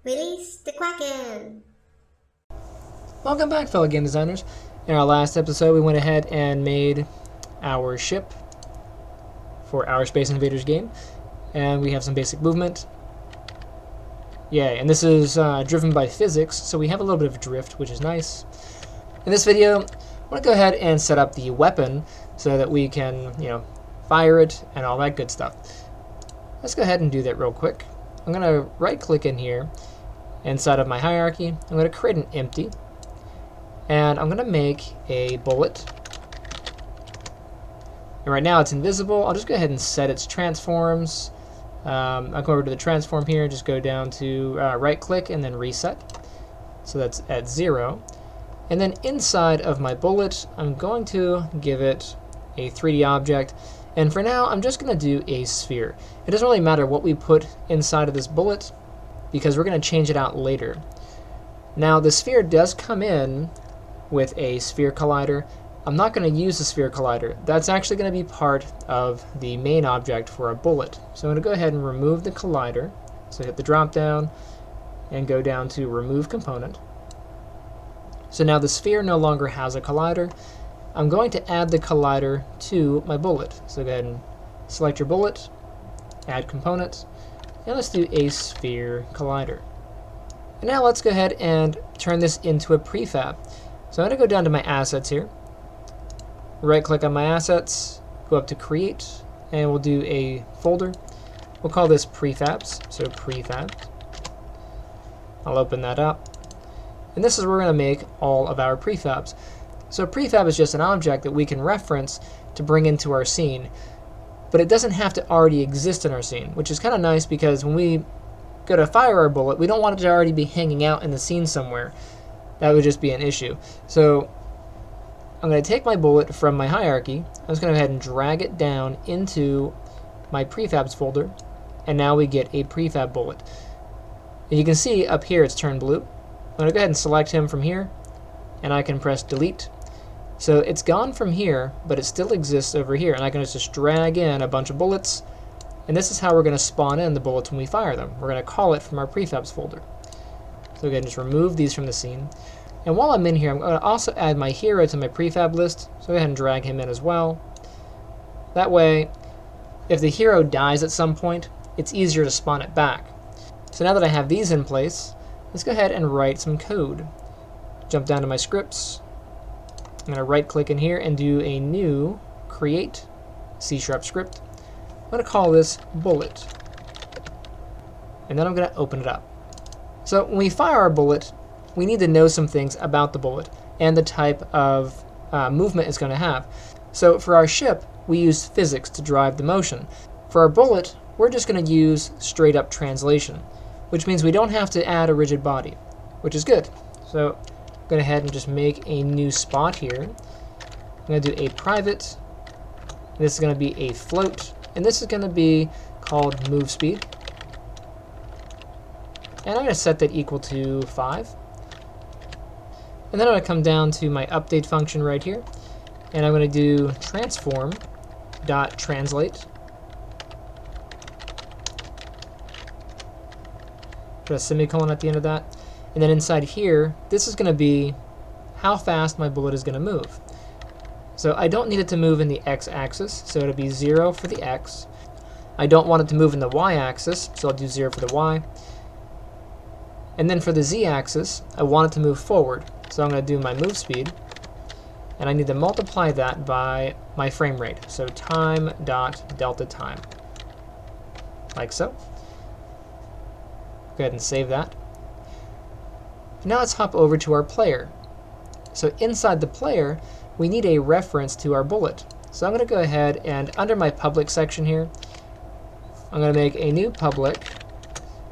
Release the Kraken! Welcome back, fellow game designers. In our last episode, we went ahead and made our ship for our Space Invaders game, and we have some basic movement. Yay, and this is driven by physics, so we have a little bit of drift, which is nice. In this video, I want to go ahead and set up the weapon so that we can, fire it and all that good stuff. Let's go ahead and do that real quick. I'm going to right-click in here. Inside of my hierarchy, I'm going to create an empty, and I'm going to make a bullet. And right now it's invisible. I'll just go ahead and set its transforms. I'll go over to the transform here, just go down to right-click and then reset. So that's at 0. And then inside of my bullet, I'm going to give it a 3D object. And for now, I'm just going to do a sphere. It doesn't really matter what we put inside of this bullet, because we're going to change it out later. Now, the sphere does come in with a sphere collider. I'm not going to use the sphere collider. That's actually going to be part of the main object for a bullet. So I'm going to go ahead and remove the collider. So hit the drop down and go down to remove component. So now the sphere no longer has a collider. I'm going to add the collider to my bullet. So go ahead and select your bullet, add component, and let's do a sphere collider. And now let's go ahead and turn this into a prefab. So I'm going to go down to my assets here, right click on my assets, go up to create, and we'll do a folder. We'll call this prefabs, so prefab. I'll open that up. And this is where we're going to make all of our prefabs. So a prefab is just an object that we can reference to bring into our scene. But it doesn't have to already exist in our scene, which is kind of nice because when we go to fire our bullet, we don't want it to already be hanging out in the scene somewhere. That would just be an issue. So I'm going to take my bullet from my hierarchy. I'm just going to go ahead and drag it down into my prefabs folder. And now we get a prefab bullet. And you can see up here it's turned blue. I'm going to go ahead and select him from here. And I can press delete. So it's gone from here, but it still exists over here. And I can just drag in a bunch of bullets. And this is how we're going to spawn in the bullets when we fire them. We're going to call it from our prefabs folder. So again, just remove these from the scene. And while I'm in here, I'm going to also add my hero to my prefab list. So go ahead and drag him in as well. That way, if the hero dies at some point, it's easier to spawn it back. So now that I have these in place, let's go ahead and write some code. Jump down to my scripts. I'm going to right click in here and do a new create C# script. I'm going to call this bullet. And then I'm going to open it up. So when we fire our bullet, we need to know some things about the bullet and the type of movement it's going to have. So for our ship, we use physics to drive the motion. For our bullet, we're just going to use straight up translation, which means we don't have to add a rigid body, which is good. So go ahead and just make a new spot here. I'm going to do a private. This is going to be a float, and this is going to be called move speed. And I'm going to set that equal to 5. And then I'm going to come down to my update function right here, and I'm going to do transform.translate. Put a semicolon at the end of that. And then inside here, this is going to be how fast my bullet is going to move. So I don't need it to move in the x-axis, so it'll be 0 for the x. I don't want it to move in the y-axis, so I'll do 0 for the y. And then for the z-axis, I want it to move forward, so I'm going to do my move speed. And I need to multiply that by my frame rate, so time.delta time, like so. Go ahead and save that. Now let's hop over to our player. So inside the player, we need a reference to our bullet. So I'm going to go ahead and under my public section here, I'm going to make a new public.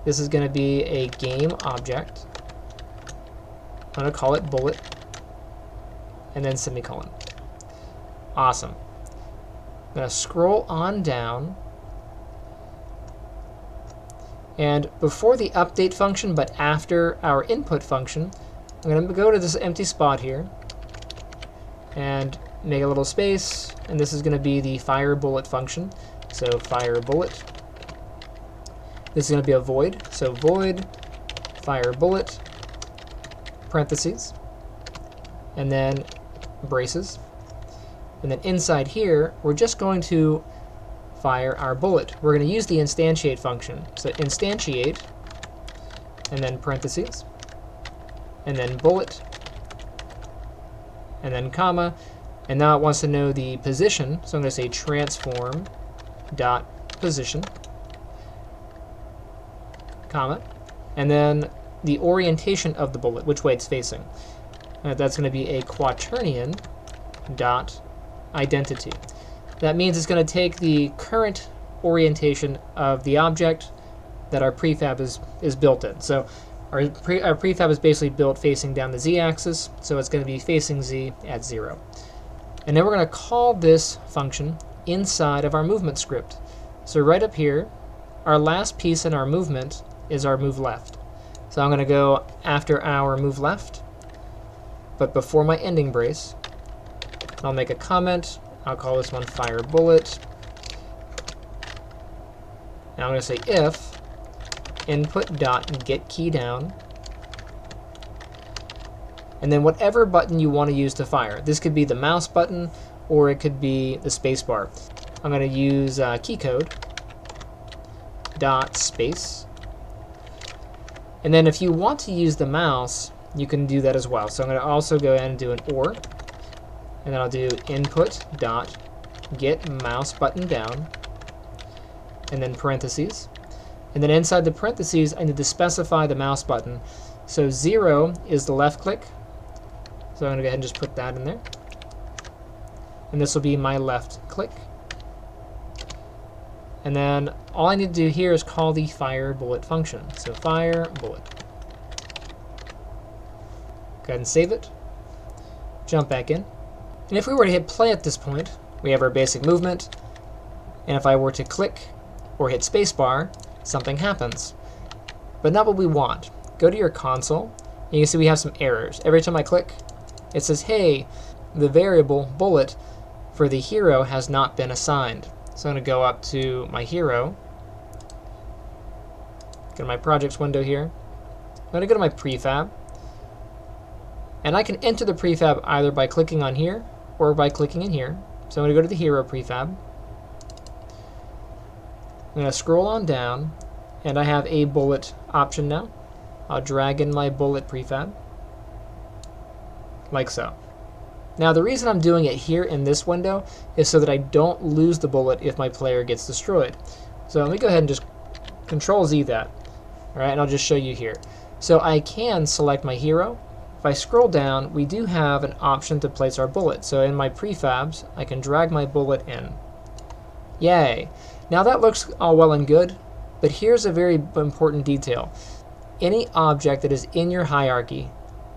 This is going to be a game object. I'm going to call it bullet, and then semicolon. Awesome. I'm going to scroll on down. And before the update function, but after our input function, I'm going to go to this empty spot here and make a little space. And this is going to be the fire bullet function. So fire bullet. This is going to be a void. So void fire bullet, parentheses, and then braces. And then inside here, we're just going to fire our bullet. We're going to use the instantiate function. So instantiate, and then parentheses, and then bullet, and then comma. And now it wants to know the position, so I'm going to say transform dot position, comma, and then the orientation of the bullet, which way it's facing. That's going to be a quaternion dot identity. That means it's going to take the current orientation of the object that our prefab is built in. So our prefab is basically built facing down the z-axis, so it's going to be facing z at 0. And then we're going to call this function inside of our movement script. So right up here, our last piece in our movement is our move left. So I'm going to go after our move left, but before my ending brace. I'll make a comment. I'll call this one fire bullet. Now I'm going to say if input dot get key down, and then whatever button you want to use to fire. This could be the mouse button, or it could be the space bar. I'm going to use key code dot space. And then if you want to use the mouse, you can do that as well. So I'm going to also go ahead and do an OR, and then I'll do input dot get mouse button down, and then parentheses. And then inside the parentheses, I need to specify the mouse button. So 0 is the left click. So I'm going to go ahead and just put that in there. And this will be my left click. And then all I need to do here is call the fire bullet function. So fire bullet. Go ahead and save it. Jump back in. And if we were to hit play at this point, we have our basic movement. And if I were to click or hit spacebar, something happens. But not what we want. Go to your console, and you can see we have some errors. Every time I click, it says, hey, the variable bullet for the hero has not been assigned. So I'm going to go up to my hero, go to my projects window here. I'm going to go to my prefab, and I can enter the prefab either by clicking on here or by clicking in here. So I'm going to go to the hero prefab. I'm going to scroll on down, and I have a bullet option now. I'll drag in my bullet prefab, like so. Now the reason I'm doing it here in this window is so that I don't lose the bullet if my player gets destroyed. So let me go ahead and just Control Z that. Alright, and I'll just show you here. So I can select my hero. If I scroll down, we do have an option to place our bullet. So in my prefabs, I can drag my bullet in. Yay! Now that looks all well and good, but here's a very important detail. Any object that is in your hierarchy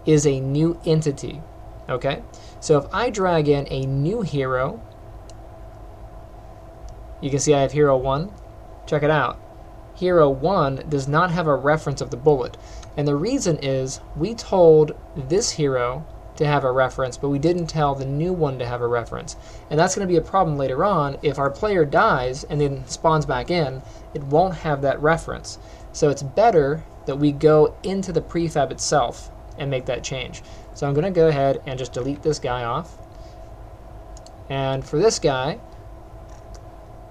is a new entity. Okay? So if I drag in a new hero, you can see I have hero 1. Check it out. Hero 1 does not have a reference of the bullet. And the reason is we told this hero to have a reference, but we didn't tell the new one to have a reference. And that's going to be a problem later on. If our player dies and then spawns back in, it won't have that reference. So it's better that we go into the prefab itself and make that change. So I'm going to go ahead and just delete this guy off. And for this guy,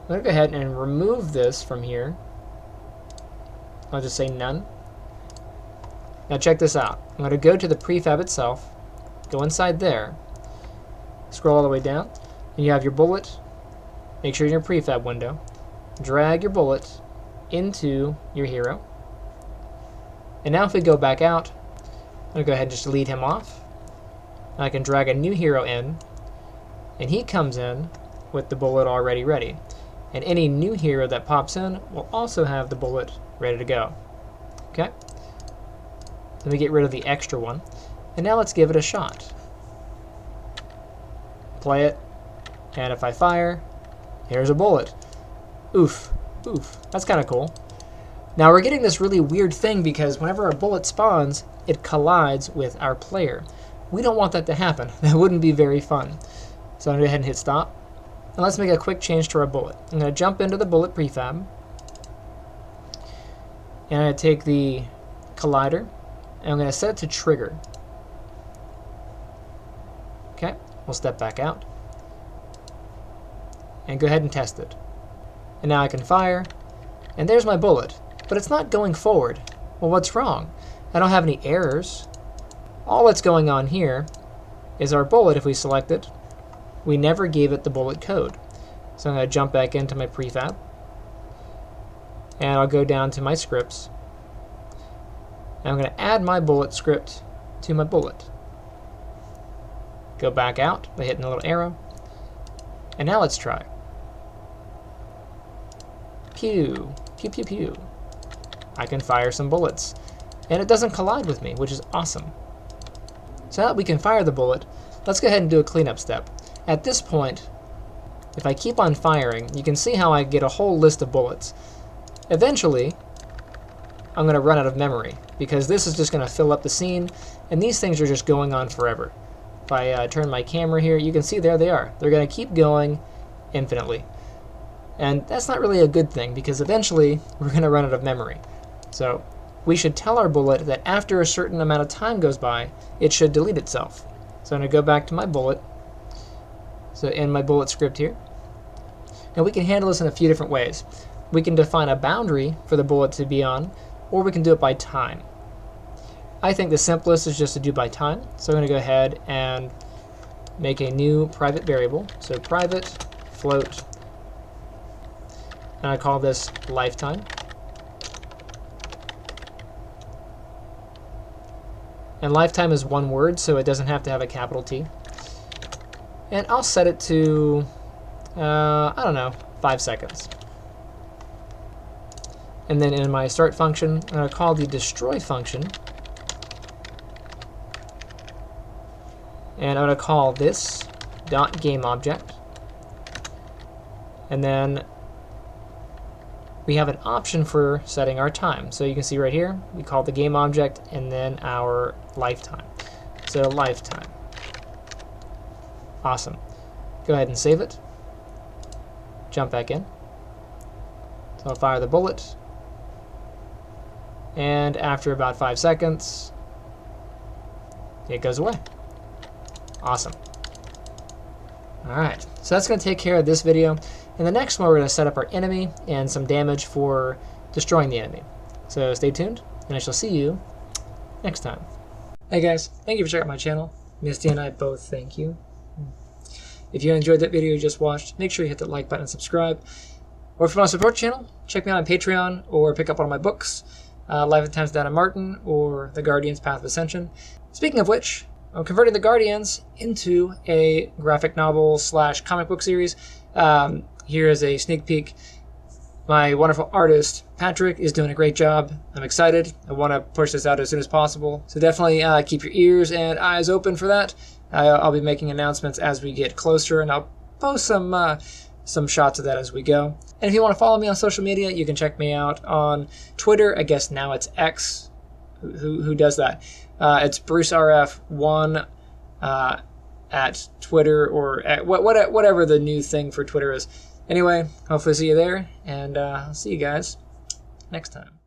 I'm going to go ahead and remove this from here. I'll just say none. Now check this out. I'm going to go to the prefab itself, go inside there, scroll all the way down, and you have your bullet. Make sure you're in your prefab window. Drag your bullet into your hero. And now if we go back out, I'm going to go ahead and just delete him off. And I can drag a new hero in, and he comes in with the bullet already ready. And any new hero that pops in will also have the bullet ready to go. Okay? Let me get rid of the extra one. And now let's give it a shot. Play it. And if I fire, here's a bullet. Oof. Oof. That's kind of cool. Now we're getting this really weird thing because whenever a bullet spawns, it collides with our player. We don't want that to happen. That wouldn't be very fun. So I'm going to go ahead and hit stop. And let's make a quick change to our bullet. I'm going to jump into the bullet prefab. And I take the collider, and I'm going to set it to trigger. Okay, we'll step back out and go ahead and test it. And now I can fire, and there's my bullet, but it's not going forward. Well, what's wrong? I don't have any errors. All that's going on here is our bullet, if we select it, we never gave it the bullet code. So I'm going to jump back into my prefab, and I'll go down to my scripts, and I'm going to add my bullet script to my bullet. Go back out by hitting the little arrow, and now let's try. Pew, pew, pew, pew. I can fire some bullets, and it doesn't collide with me, which is awesome. So now that we can fire the bullet, let's go ahead and do a cleanup step. At this point, if I keep on firing, you can see how I get a whole list of bullets. Eventually, I'm going to run out of memory, because this is just going to fill up the scene, and these things are just going on forever. If I turn my camera here, you can see there they are. They're going to keep going infinitely. And that's not really a good thing, because eventually we're going to run out of memory. So we should tell our bullet that after a certain amount of time goes by, it should delete itself. So I'm going to go back to my bullet. So in my bullet script here. Now we can handle this in a few different ways. We can define a boundary for the bullet to be on, or we can do it by time. I think the simplest is just to do by time. So I'm going to go ahead and make a new private variable. So private float, and I call this lifetime. And lifetime is one word, so it doesn't have to have a capital T. And I'll set it to, I don't know, 5 seconds. And then in my start function, I'm going to call the destroy function. And I'm going to call this .gameObject. And then we have an option for setting our time. So you can see right here, we call the game object and then our lifetime. So lifetime. Awesome. Go ahead and save it. Jump back in. So I'll fire the bullet. And after about 5 seconds, it goes away. Awesome. Alright, so that's going to take care of this video. In the next one, we're going to set up our enemy and some damage for destroying the enemy. So stay tuned, and I shall see you next time. Hey guys, thank you for checking out my channel. Misty and I both thank you. If you enjoyed that video you just watched, make sure you hit that like button and subscribe. Or if you want to support the channel, check me out on Patreon or pick up one of my books, Life and Times of Dinah Marton or The Guardian's Path of Ascension. Speaking of which, I'm converting The Guardians into a graphic novel / comic book series. Here is a sneak peek. My wonderful artist, Patrick, is doing a great job. I'm excited. I want to push this out as soon as possible. So definitely keep your ears and eyes open for that. I'll be making announcements as we get closer, and I'll post some shots of that as we go. And if you want to follow me on social media, you can check me out on Twitter. I guess now it's X. Who does that? It's BruceRF1 at Twitter, or at whatever the new thing for Twitter is. Anyway, hopefully see you there, and I'll see you guys next time.